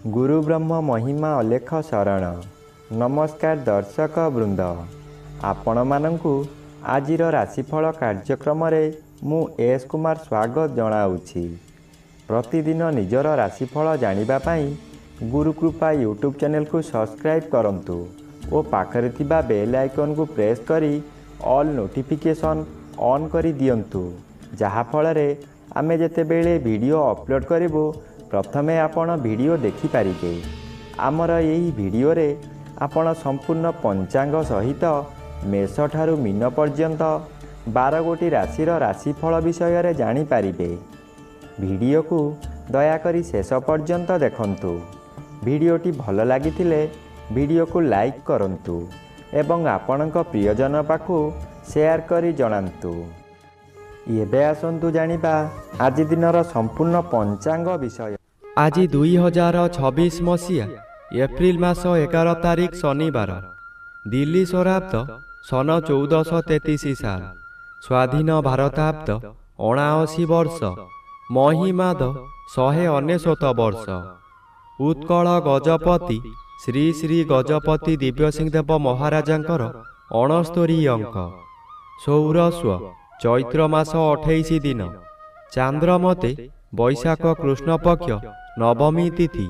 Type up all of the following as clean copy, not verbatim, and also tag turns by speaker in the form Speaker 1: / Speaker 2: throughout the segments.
Speaker 1: गुरु ब्रह्म महिमा अलेख शरण। नमस्कार दर्शक वृंद, आपण मानंकु आजिर राशिफल कार्यक्रम मु एस कुमार स्वागत जनाऊँगी। प्रतिदिन निजर राशिफल जानिबा पाई गुरुकृपा यूट्यूब चैनल को सब्सक्राइब करंतु और पाखरे थिबा बेल आइकन को प्रेस करी ऑल नोटिफिकेशन ऑन करी दियंतु, जहा फଳରେ आमे जेतेबेले वीडियो अपलोड करिवो प्रथमे आपण वीडियो देखि पारिबे। आमर यही वीडियो रे आपण संपूर्ण पंचांग सहित मेष ठारू मीन पर्यंत 12 गोटी राशिर राशिफल विषय रे जानि पारिबे। वीडियो को दयाकरी शेष पर्यंत देखंतु। वीडियोटी भल लागिथिले वीडियो को लाइक करंतु एवं आपणक प्रियजन पाखु शेयर करी जणांतु। एबे आसंतु जानिबा आज दिनर संपूर्ण पंचांग विषय।
Speaker 2: आज 2026 मसीहा एप्रिल मास 11 तारिख शनिवार, दिल्ली शराब्द सन 1433 साल, स्वाधीन भारताब्द 79 वर्ष, महिमाद 199 वर्ष। उत्कल गजपति श्री श्री गजपति दिव्यसिंहदेव महाराजांकर 69 अंक। सौरस्व चैत्र मास 28 दिन, चांद्रमते बैशाख कृष्ण पक्ष नवमी तिथि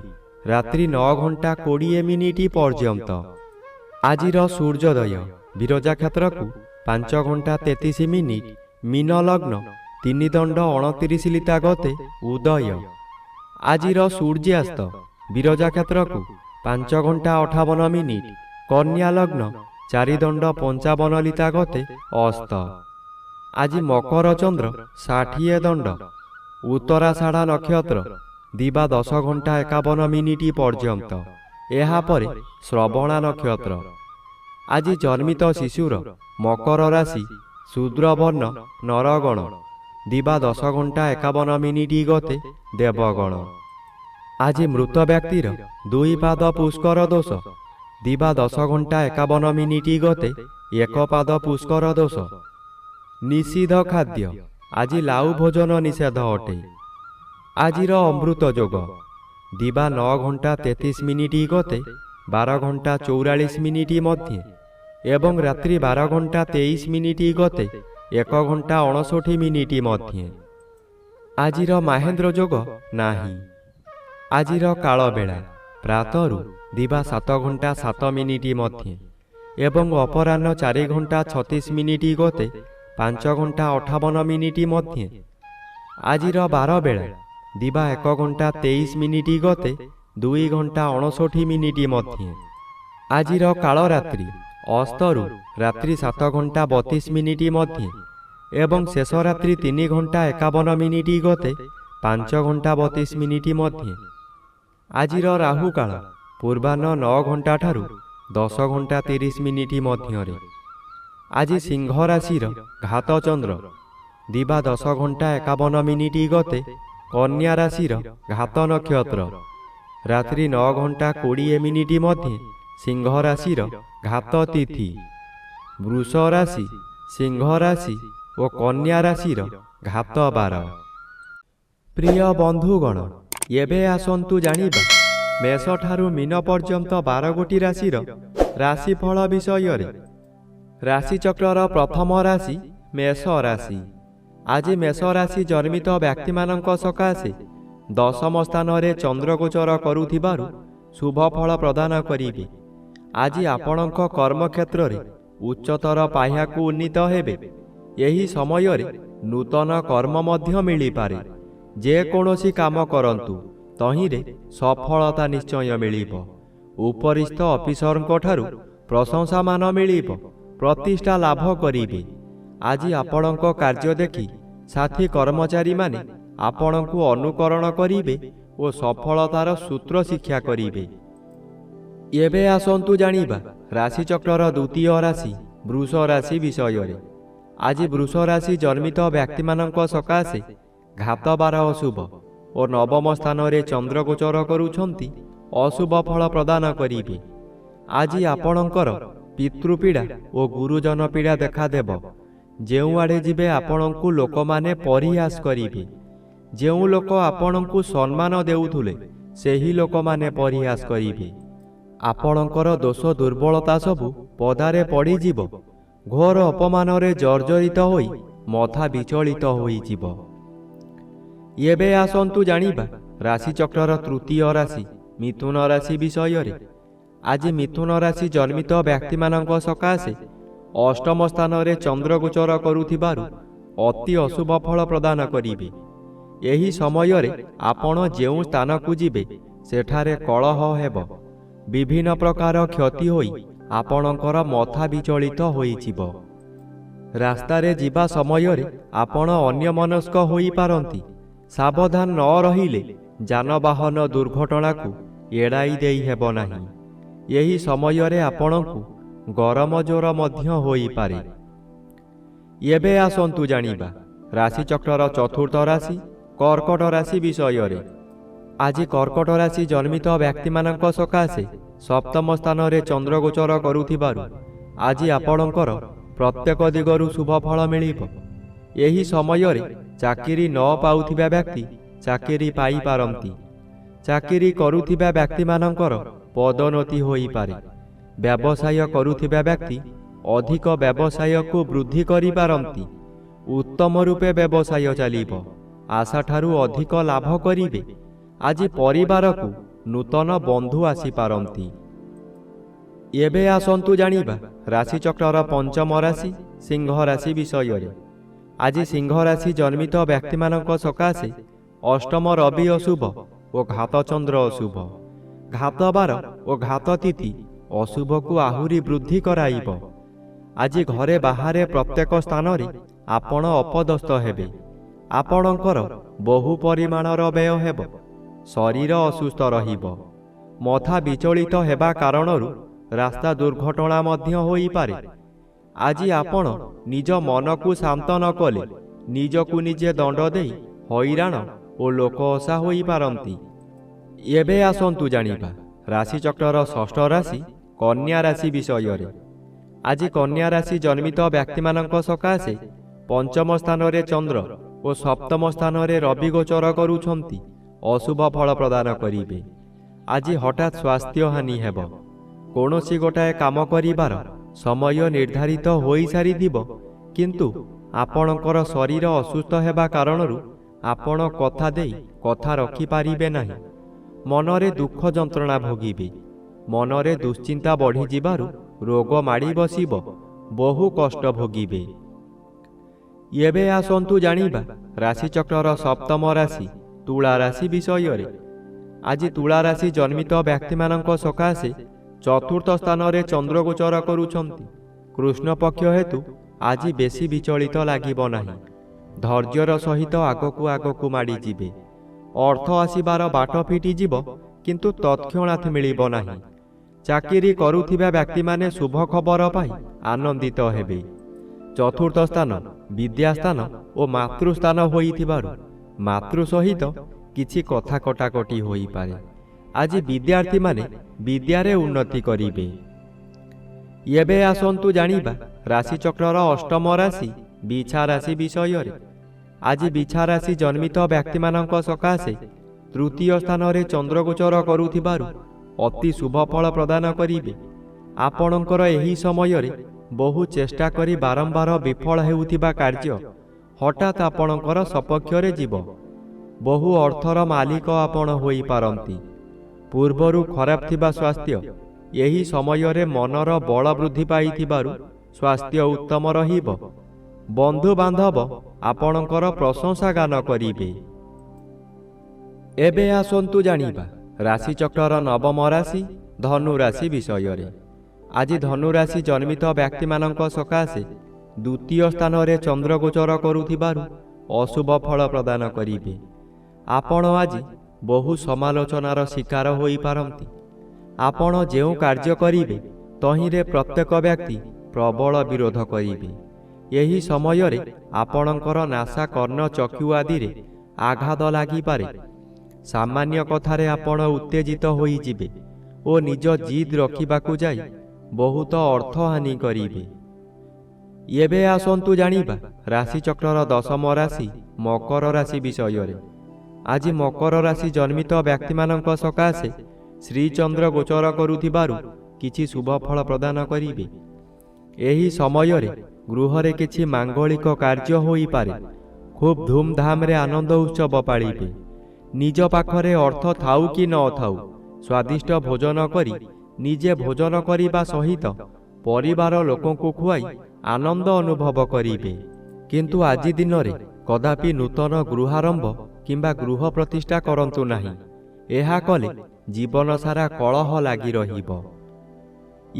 Speaker 2: रात्रि 9 घंटा 20 मिनिट पर्यंत। आजिर सूर्योदय विरजा क्षेत्र को 5 घंटा 33 मिनिट, मीन लग्न 3 दंड 29 लिता गते उदय। आजिर सूर्यास्त विरजा क्षेत्र को 5 घंटा 58 मिनिट, कन्या लग्न 4 दंड 55 लिता गते अस्त। आज मकर चंद्र 60 दंड, उत्तराषाढ़ नक्षत्र दिवा 10 घंटा 51 मिनिट पर्यंत। एहा परे श्रवणा नक्षत्र। आज जन्मित शिशुर मकर राशि, शूद्रवर्ण नरगण, दिवा 10 घंटा 51 मिनिट गते देवगण। आज मृत व्यक्तिर 2 पाद पुष्कर दोष, दिवा 10 घंटा 51 मिनिट गते 1 पाद पुष्कर दोष। निषिद्ध खाद्य आज लाउ भोजन निषेध अटे। आजिर अमृत जोग दिवा 9 घंटा 33 मिनिट गते 12 घंटा 44 मिनिट मध्य एवं रात्रि 12 घंटा 23 मिनिट गते 1 घंटा 59 मिनिट मध्य। आजिर महेंद्र जोग नाही। आजिर काल बेला प्रातरु दिवा 7 घंटा 7 मिनिट मध्य एवं अपराह्न 4 घंटा 36 मिनिट गते 5 घंटा 58 मिनिट मध्य। आजिर 12 बेला दिवा 1 घंटा 23 मिनिट गते 2 घंटा 59 मिनिट मध्य। आजिर काल रात्रि अस्तरु रात्रि 7 घंटा 32 मिनिट मध्य एवं शेष रात्रि 3 घंटा 51 मिनिट गते 5 घंटा 32 मिनिट मध्य। आजिर राहु काल पूर्वाह्न 9 घंटा ठारू 10 घंटा 30 मिनिट मध्य। आज सिंह राशि घात चंद्र दिवा 10 घंटा 51 मिनिट गते कन्या राशि घात नक्षत्र, रात्रि 9 घंटा 20 मिनिट मध्य सिंह राशि घात तिथि। वृष राशि, सिंह राशि और कन्या राशि घात 12। प्रिय बंधुगण, एबे आसंतु जानिबा मेष ठारू मीन पर्यंत 12 गोटी राशिर राशिफल विषय रे। राशि चक्रर प्रथम राशि मेष राशि। आज मेष राशि जन्मित व्यक्ति मानक सकाशे 10म स्थान रे चंद्र गोचर करुथिबारु शुभ फल प्रदान करिबे। आज आपणक कर्म क्षेत्र रे उच्चतर पाह्या को उन्नीत हेबे। एही समय रे नूतन कर्म मध्य मिली पारे। जे कोनोसी काम करंतु तहिरे सफलता निश्चय मिलिबो। उपरिस्थ ऑफिसरଙ୍କ ठारू प्रशंसा मान मिलिबो, प्रतिष्ठा लाभ करिबे। आज आपणक कार्य देखि साथी कर्मचारी माने आपणकु अनुकरण करिबे और सफलतार सूत्र शिक्षा करिबे। एबे आसंतु जानिबा राशि चक्रर द्वितीय राशि वृष राशि विषय रे। आज वृष राशि जन्मित व्यक्ति मानक सकाशे घात 12 अशुभ और 9म स्थान रे चंद्र गोचर करुछंती अशुभ फल प्रदान करिबे। आज आपणकर पितृपीड़ा और गुरुजन पीड़ा देखा देव। जेउ आड़े जिबे आपणकु लोक माने परिहास करिबे। जेउ लोक आपणकु सम्मान देउथुले ସେହି ଲୋକମାନେ ପରିହାସ କରିବେ। ଆପଣଙ୍କର ଦୋଷ ଦୁର୍ବଳତା ସବୁ ପଦାରେ ପଡ଼ିଯିବ। ଘୋର ଅପମାନରେ ଜର୍ଜରିତ ହୋଇ ମଥା ବିଚଳିତ ହୋଇଯିବ। ଏବେ ଆସନ୍ତୁ ଜାଣିବା ରାଶିଚକ୍ରର ତୃତୀୟ ରାଶି ମିଥୁନ ରାଶି ବିଷୟରେ। ଆଜି ମିଥୁନ ରାଶି ଜନ୍ମିତ ବ୍ୟକ୍ତିମାନଙ୍କ ସକାଶେ ଅଷ୍ଟମ ସ୍ଥାନରେ ଚନ୍ଦ୍ର ଗୋଚର କରୁଥିବାରୁ ଅତି ଅଶୁଭ ଫଳ ପ୍ରଦାନ କରିବେ। ଏହି ସମୟରେ ଆପଣ ଯେଉଁ ସ୍ଥାନକୁ ଯିବେ ସେଠାରେ କଳହ ହେବ। ବିଭିନ୍ନ ପ୍ରକାର କ୍ଷତି ହୋଇ ଆପଣଙ୍କର ମଥା ବିଚଳିତ ହୋଇଯିବ। ରାସ୍ତାରେ ଯିବା ସମୟରେ ଆପଣ ଅନ୍ୟମନସ୍କ ହୋଇପାରନ୍ତି। ସାବଧାନ ନ ରହିଲେ ଯାନବାହନ ଦୁର୍ଘଟଣାକୁ ଏଡ଼ାଇ ଦେଇ ହେବ ନାହିଁ। ଏହି ସମୟରେ ଆପଣଙ୍କୁ ଗରମ ଜ୍ୱର ମଧ୍ୟ ହୋଇପାରେ। ଏବେ ଆସନ୍ତୁ ଜାଣିବା ରାଶିଚକ୍ରର ଚତୁର୍ଥ ରାଶି କର୍କଟ ରାଶି ବିଷୟରେ। ଆଜି କର୍କଟ ରାଶି ଜନ୍ମିତ ବ୍ୟକ୍ତିମାନଙ୍କ ସକାଶେ ସପ୍ତମ ସ୍ଥାନରେ ଚନ୍ଦ୍ର ଗୋଚର କରୁଥିବାରୁ ଆଜି ଆପଣଙ୍କର ପ୍ରତ୍ୟେକ ଦିଗରୁ ଶୁଭ ଫଳ ମିଳିବ। ଏହି ସମୟରେ ଚାକିରି ନ ପାଉଥିବା ବ୍ୟକ୍ତି ଚାକିରି ପାଇପାରନ୍ତି। ଚାକିରି କରୁଥିବା ବ୍ୟକ୍ତିମାନଙ୍କର ପଦୋନ୍ନତି ହୋଇପାରେ। ବ୍ୟବସାୟ କରୁଥିବା ବ୍ୟକ୍ତି ଅଧିକ ବ୍ୟବସାୟକୁ ବୃଦ୍ଧି କରିପାରନ୍ତି। ଉତ୍ତମ ରୂପେ ବ୍ୟବସାୟ ଚାଲିବ। ଆଶାଠାରୁ ଅଧିକ ଲାଭ କରିବେ। ଆଜି ପରିବାରକୁ ନୂତନ ବନ୍ଧୁ ଆସିପାରନ୍ତି। ଏବେ ଆସନ୍ତୁ ଜାଣିବା ରାଶିଚକ୍ରର ପଞ୍ଚମ ରାଶି ସିଂହ ରାଶି ବିଷୟରେ। ଆଜି ସିଂହ ରାଶି ଜନ୍ମିତ ବ୍ୟକ୍ତିମାନଙ୍କ ସକାଶେ ଅଷ୍ଟମ ରବି ଅଶୁଭ ଓ ଘାତଚନ୍ଦ୍ର ଅଶୁଭ। ଘାତବାର ଓ ଘାତ ତିଥି ଅଶୁଭକୁ ଆହୁରି ବୃଦ୍ଧି କରାଇବ। ଆଜି ଘରେ ବାହାରେ ପ୍ରତ୍ୟେକ ସ୍ଥାନରେ ଆପଣ ଅପଦସ୍ତ ହେବେ। ଆପଣଙ୍କର ବହୁ ପରିମାଣର ବ୍ୟୟ ହେବ। ଶରୀର ଅସୁସ୍ଥ ରହିବ। ମଥା ବିଚଳିତ ହେବା କାରଣରୁ ରାସ୍ତା ଦୁର୍ଘଟଣା ମଧ୍ୟ ହୋଇପାରେ। ଆଜି ଆପଣ ନିଜ ମନକୁ ଶାନ୍ତ ନ କଲେ ନିଜକୁ ନିଜେ ଦଣ୍ଡ ଦେଇ ହଇରାଣ ଓ ଲୋକ ଅସା ହୋଇପାରନ୍ତି। ଏବେ ଆସନ୍ତୁ ଜାଣିବା ରାଶିଚକ୍ରର ଷଷ୍ଠ ରାଶି କନ୍ୟା ରାଶି ବିଷୟରେ। ଆଜି କନ୍ୟା ରାଶି ଜନ୍ମିତ ବ୍ୟକ୍ତିମାନଙ୍କ ସକାଶେ ପଞ୍ଚମ ସ୍ଥାନରେ ଚନ୍ଦ୍ର ଓ ସପ୍ତମ ସ୍ଥାନରେ ରବି ଗୋଚର କରୁଛନ୍ତି। ଅଶୁଭ ଫଳ ପ୍ରଦାନ କରିବେ। ଆଜି ହଠାତ୍ ସ୍ୱାସ୍ଥ୍ୟ ହାନି ହେବ। କୌଣସି ଗୋଟାଏ କାମ କରିବାର ସମୟ ନିର୍ଦ୍ଧାରିତ ହୋଇସାରିଥିବ, କିନ୍ତୁ ଆପଣଙ୍କର ଶରୀର ଅସୁସ୍ଥ ହେବା କାରଣରୁ ଆପଣ କଥା ଦେଇ କଥା ରଖିପାରିବେ ନାହିଁ। ମନରେ ଦୁଃଖ ଯନ୍ତ୍ରଣା ଭୋଗିବେ। ମନରେ ଦୁଶ୍ଚିନ୍ତା ବଢ଼ିଯିବାରୁ ରୋଗ ମାଡ଼ି ବସିବ। ବହୁ କଷ୍ଟ ଭୋଗିବେ। ଏବେ ଆସନ୍ତୁ ଜାଣିବା ରାଶିଚକ୍ରର ସପ୍ତମ ରାଶି ତୁଳା ରାଶି ବିଷୟରେ। ଆଜି ତୁଳା ରାଶି ଜନ୍ମିତ ବ୍ୟକ୍ତିମାନଙ୍କ ସକାଶେ ଚତୁର୍ଥ ସ୍ଥାନରେ ଚନ୍ଦ୍ର ଗୋଚର କରୁଛନ୍ତି। କୃଷ୍ଣପକ୍ଷ ହେତୁ ଆଜି ବେଶୀ ବିଚଳିତ ଲାଗିବ ନାହିଁ। ଧୈର୍ଯ୍ୟର ସହିତ ଆଗକୁ ଆଗକୁ ମାଡ଼ିଯିବେ। ଅର୍ଥ ଆସିବାର ବାଟ ଫିଟିଯିବ, କିନ୍ତୁ ତତ୍କ୍ଷଣାତ୍ ମିଳିବ ନାହିଁ। ଚାକିରି କରୁଥିବା ବ୍ୟକ୍ତିମାନେ ଶୁଭ ଖବର ପାଇ ଆନନ୍ଦିତ ହେବେ। ଚତୁର୍ଥ ସ୍ଥାନ ବିଦ୍ୟାସ୍ଥାନ ଓ ମାତୃସ୍ଥାନ ହୋଇଥିବାରୁ ମାତୃ ସହିତ କିଛି କଥା କଟାକଟି ହୋଇପାରେ। ଆଜି ବିଦ୍ୟାର୍ଥୀମାନେ ବିଦ୍ୟାରେ ଉନ୍ନତି କରିବେ। ଏବେ ଆସନ୍ତୁ ଜାଣିବା ରାଶିଚକ୍ରର ଅଷ୍ଟମ ରାଶି ବିଛା ରାଶି ବିଷୟରେ। ଆଜି ବିଛା ରାଶି ଜନ୍ମିତ ବ୍ୟକ୍ତିମାନଙ୍କ ସକାଶେ ତୃତୀୟ ସ୍ଥାନରେ ଚନ୍ଦ୍ର ଗୋଚର କରୁଥିବାରୁ ଅତି ଶୁଭ ଫଳ ପ୍ରଦାନ କରିବେ। ଆପଣଙ୍କର ଏହି ସମୟରେ ବହୁ ଚେଷ୍ଟା କରି ବାରମ୍ବାର ବିଫଳ ହେଉଥିବା କାର୍ଯ୍ୟ ହଠାତ୍ ଆପଣଙ୍କର ସପକ୍ଷରେ ଯିବ। ବହୁ ଅର୍ଥର ମାଲିକ ଆପଣ ହୋଇପାରନ୍ତି। ପୂର୍ବରୁ ଖରାପ ଥିବା ସ୍ୱାସ୍ଥ୍ୟ ଏହି ସମୟରେ ମନର ବଳ ବୃଦ୍ଧି ପାଇଥିବାରୁ ସ୍ୱାସ୍ଥ୍ୟ ଉତ୍ତମ ରହିବ। ବନ୍ଧୁବାନ୍ଧବ ଆପଣଙ୍କର ପ୍ରଶଂସା ଗାନ କରିବେ। ଏବେ ଆସନ୍ତୁ ଜାଣିବା ରାଶିଚକ୍ରର ନବମ ରାଶି ଧନୁ ରାଶି ବିଷୟରେ। ଆଜି ଧନୁ ରାଶି ଜନ୍ମିତ ବ୍ୟକ୍ତିମାନଙ୍କ ସକାଶେ ଦ୍ୱିତୀୟ ସ୍ଥାନରେ ଚନ୍ଦ୍ର ଗୋଚର କରୁଥିବାରୁ ଅଶୁଭ ଫଳ ପ୍ରଦାନ କରିବେ। ଆପଣ ଆଜି ବହୁ ସମାଲୋଚନାର ଶିକାର ହୋଇପାରନ୍ତି। ଆପଣ ଯେଉଁ କାର୍ଯ୍ୟ କରିବେ ତହିଁରେ ପ୍ରତ୍ୟେକ ବ୍ୟକ୍ତି ପ୍ରବଳ ବିରୋଧ କରିବେ। ଏହି ସମୟରେ ଆପଣଙ୍କର ନାସା କର୍ଣ୍ଣ ଚକ୍ଷୁ ଆଦିରେ ଆଘାତ ଲାଗିପାରେ। ସାମାନ୍ୟ କଥାରେ ଆପଣ ଉତ୍ତେଜିତ ହୋଇଯିବେ ଓ ନିଜ ଜିଦ୍ ରଖିବାକୁ ଯାଇ ବହୁତ ଅର୍ଥହାନି କରିବେ। ଏବେ ଆସନ୍ତୁ ଜାଣିବା ରାଶିଚକ୍ରର ଦଶମ ରାଶି ମକର ରାଶି ବିଷୟରେ। ଆଜି ମକର ରାଶି ଜନ୍ମିତ ବ୍ୟକ୍ତିମାନଙ୍କ ସକାଶେ ଶ୍ରୀଚନ୍ଦ୍ର ଗୋଚର କରୁଥିବାରୁ କିଛି ଶୁଭ ଫଳ ପ୍ରଦାନ କରିବେ। ଏହି ସମୟରେ ଗୃହରେ କିଛି ମାଙ୍ଗଳିକ କାର୍ଯ୍ୟ ହୋଇପାରେ। ଖୁବ୍ ଧୁମଧାମରେ ଆନନ୍ଦ ଉତ୍ସବ ପାଳିବେ। ନିଜ ପାଖରେ ଅର୍ଥ ଥାଉ କି ନଥାଉ ସ୍ୱାଦିଷ୍ଟ ଭୋଜନ କରି ନିଜେ ଭୋଜନ କରିବା ସହିତ ପରିବାର ଲୋକଙ୍କୁ ଖୁଆଇ ଆନନ୍ଦ ଅନୁଭବ କରିବେ। କିନ୍ତୁ ଆଜି ଦିନରେ କଦାପି ନୂତନ ଗୃହାରମ୍ଭ କିମ୍ବା ଗୃହ ପ୍ରତିଷ୍ଠା କରନ୍ତୁ ନାହିଁ। ଏହା କଲେ ଜୀବନ ସାରା କଳହ ଲାଗି ରହିବ।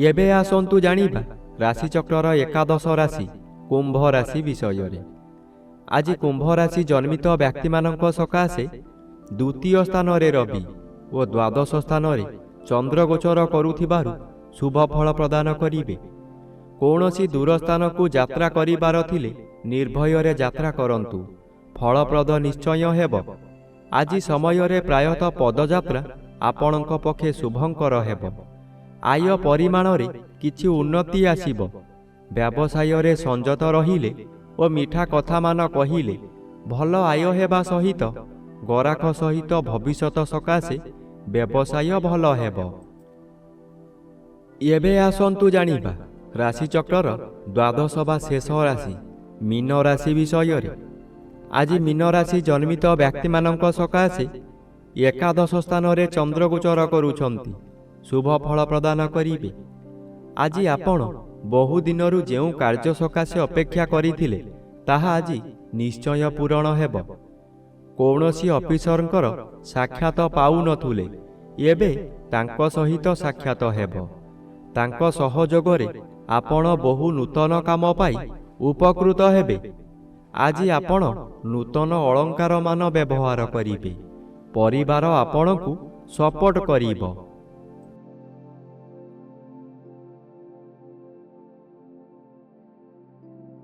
Speaker 2: ଏବେ ଆସନ୍ତୁ ଜାଣିବା ରାଶିଚକ୍ରର ଏକାଦଶ ରାଶି କୁମ୍ଭ ରାଶି ବିଷୟରେ। ଆଜି କୁମ୍ଭ ରାଶି ଜନ୍ମିତ ବ୍ୟକ୍ତିମାନଙ୍କ ସକାଶେ ଦ୍ୱିତୀୟ ସ୍ଥାନରେ ରବି ଓ ଦ୍ୱାଦଶ ସ୍ଥାନରେ ଚନ୍ଦ୍ର ଗୋଚର କରୁଥିବାରୁ ଶୁଭ ଫଳ ପ୍ରଦାନ କରିବେ। କୌଣସି ଦୂର ସ୍ଥାନକୁ ଯାତ୍ରା କରିବାର ଥିଲେ ନିର୍ଭୟରେ ଯାତ୍ରା କରନ୍ତୁ, ଫଳପ୍ରଦ ନିଶ୍ଚୟ ହେବ। ଆଜି ସମୟରେ ପ୍ରାୟତଃ ପଦଯାତ୍ରା ଆପଣଙ୍କ ପକ୍ଷେ ଶୁଭଙ୍କର ହେବ। ଆୟ ପରିମାଣରେ କିଛି ଉନ୍ନତି ଆସିବ। ବ୍ୟବସାୟରେ ସଂଯତ ରହିଲେ ଓ ମିଠା କଥାମାନ କହିଲେ ଭଲ ଆୟ ହେବା ସହିତ ଗରାଖ ସହିତ ଭବିଷ୍ୟତ ସକାଶେ ବ୍ୟବସାୟ ଭଲ ହେବ। ଏବେ ଆସନ୍ତୁ ଜାଣିବା ରାଶିଚକ୍ରର ଦ୍ୱାଦଶ ବା ଶେଷ ରାଶି ମୀନ ରାଶି ବିଷୟରେ। ଆଜି ମୀନ ରାଶି ଜନ୍ମିତ ବ୍ୟକ୍ତିମାନଙ୍କ ସକାଶେ ଏକାଦଶ ସ୍ଥାନରେ ଚନ୍ଦ୍ରଗୋଚର କରୁଛନ୍ତି, ଶୁଭ ଫଳ ପ୍ରଦାନ କରିବେ। ଆଜି ଆପଣ ବହୁ ଦିନରୁ ଯେଉଁ କାର୍ଯ୍ୟ ସକାଶେ ଅପେକ୍ଷା କରିଥିଲେ ତାହା ଆଜି ନିଶ୍ଚୟ ପୂରଣ ହେବ। କୌଣସି ଅଫିସରଙ୍କର ସାକ୍ଷାତ ପାଉନଥିଲେ, ଏବେ ତାଙ୍କ ସହିତ ସାକ୍ଷାତ ହେବ। ତାଙ୍କ ସହଯୋଗରେ ଆପଣ ବହୁ ନୂତନ କାମ ପାଇ ଉପକୃତ ହେବେ। ଆଜି ଆପଣ ନୂତନ ଅଳଙ୍କାରମାନ ବ୍ୟବହାର କରିବେ। ପରିବାର ଆପଣଙ୍କୁ ସପୋର୍ଟ କରିବ।